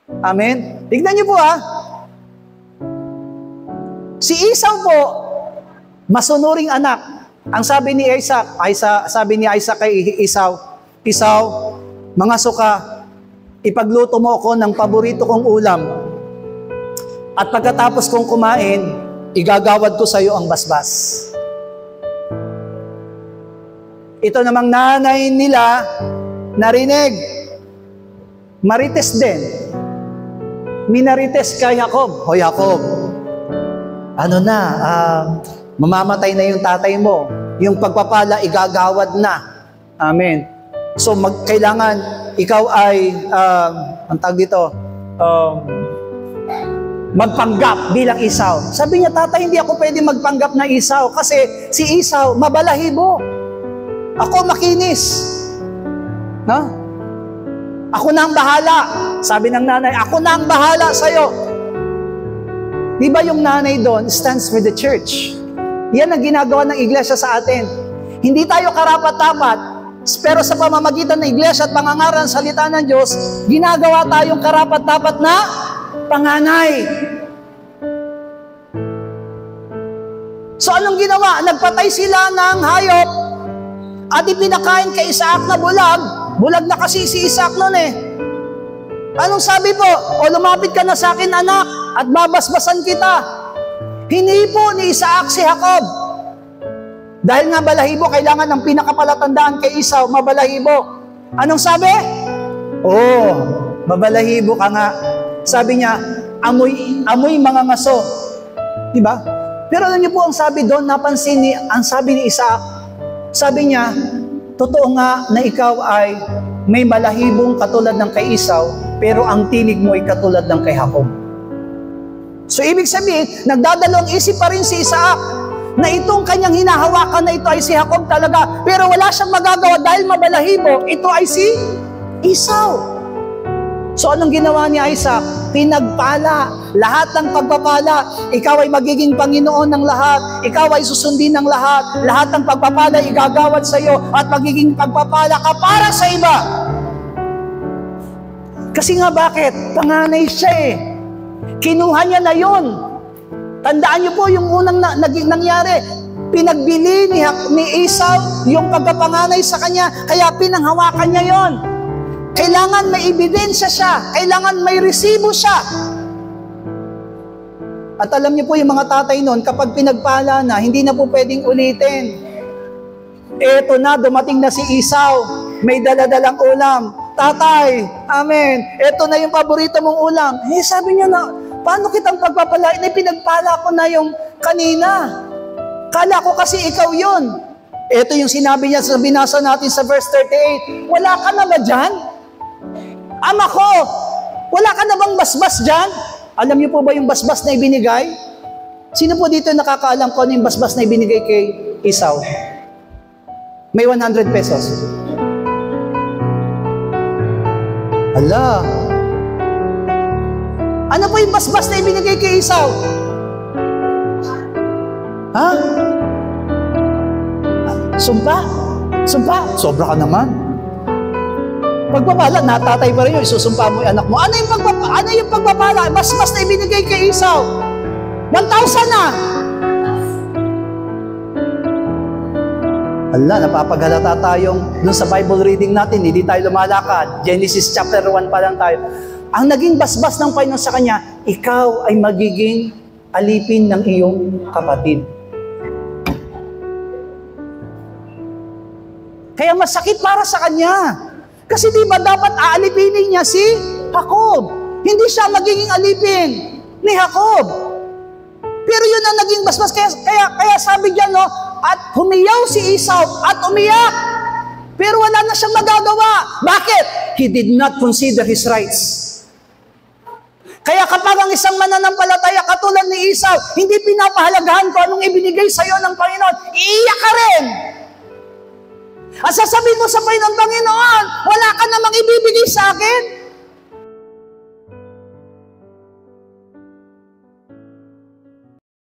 Amen? Tignan niyo po si Esau po, masunuring anak. Ang sabi ni Isaac kay Esau, Esau, mga suka, ipagluto mo ako ng paborito kong ulam. At pagkatapos kong kumain, igagawad ko sa iyo ang basbas. Ito namang nanay nila, narinig, marites din. Minarites kay Jacob. O Jacob, mamamatay na yung tatay mo. Yung pagpapala, igagawad na. Amen. So, kailangan ikaw ay, magpanggap bilang Esau. Sabi niya, tatay, hindi ako pwede magpanggap na Esau kasi si Esau, mabalahibo. Ako makinis. No? Ako na ang bahala. Sabi ng nanay, ako na ang bahala sa'yo. Di ba yung nanay doon stands for the church? Yan ang ginagawa ng iglesia sa atin. Hindi tayo karapat-dapat, pero sa pamamagitan ng iglesia at pangangaral ng salita ng Diyos, ginagawa tayong karapat-dapat na panganay. So anong ginawa? Nagpatay sila ng hayop at ipinakain kay Isaac na bulag. Bulag na kasi si Isaac noon Anong sabi po? O lumapit ka na sa akin anak at babasbasan kita. Hinipo ni Isaac si Jacob. Dahil nga balahibo, kailangan ng pinakapalatandaan kay Esau, mabalahibo. Anong sabi? Mabalahibo ka nga. Sabi niya, amoy mga ngaso. Diba? Pero alam niyo po ang sabi doon, ang sabi ni Isaac, sabi niya, totoo nga na ikaw ay may balahibong katulad ng kay Esau, pero ang tinig mo ay katulad ng kay Jacob. So ibig sabihin, nagdadalawang isip pa rin si Isaac na itong kanyang hinahawakan na ito ay si Jacob talaga, pero wala siyang magagawa dahil mabalahibo, ito ay si Esau. So anong ginawa ni Isaac? Pinagpala. Lahat ng pagpapala, ikaw ay magiging Panginoon ng lahat, ikaw ay susundin ng lahat, lahat ng pagpapala igagawad sa iyo at magiging pagpapala ka para sa iba. Kasi nga bakit? Panganay siya Kinuha niya na yun. Tandaan niyo po yung unang nangyari. Pinagbili ni Esau yung pagkapanganay sa kanya, kaya pinanghawakan niya yon. Kailangan may ebidensya siya. Kailangan may resibo siya. At alam niyo po yung mga tatay noon, kapag pinagpala na, hindi na po pwedeng ulitin. Eto na, dumating na si Esau. May daladalang ulam. Tatay, amen. Eto na yung paborito mong ulam. Sabi niya na, paano kitang pagpapalain? Pinagpala ko na yung kanina. Kala ko kasi ikaw yun. Eto yung sinabi niya sa binasa natin sa verse 38. Wala ka na ba dyan? Ama ko, wala ka na bang basbas dyan? Alam niyo po ba yung basbas na ibinigay? Sino po dito nakakaalam ko ano yung basbas na ibinigay kay Esau? May 100 pesos. Ala. Ano po yung basbas na ibinigay kay Esau? Ha? Sumpa? Sumpa? Sobra ka naman. Pagpapala, natatay pa rin yun, isusumpa mo yung anak mo. Ano yung pagpapala? Basbas na ibinigay kay Esau. 1,000 na. Ala, napapaghalata tayong dun sa Bible reading natin, hindi tayo lumalakad. Genesis chapter 1 pa lang tayo. Ang naging basbas ng Panginoon sa kanya, ikaw ay magiging alipin ng iyong kapatid. Kaya masakit para sa kanya. Kasi di ba dapat aalipinin niya si Jacob? Hindi siya magiging alipin ni Jacob. Pero yun ang naging basbas. Kaya sabi diyan, at humiyaw si Esau at umiyak. Pero wala na siyang magagawa. Bakit? He did not consider his rights. Kaya kapag ang isang mananampalataya katulad ni Esau, hindi pinapahalagahan ko anong ibinigay sa iyo ng Panginoon, iiyak ka rin. At sasabihin mo sa Panginoon, wala ka namang ibibigay sa akin.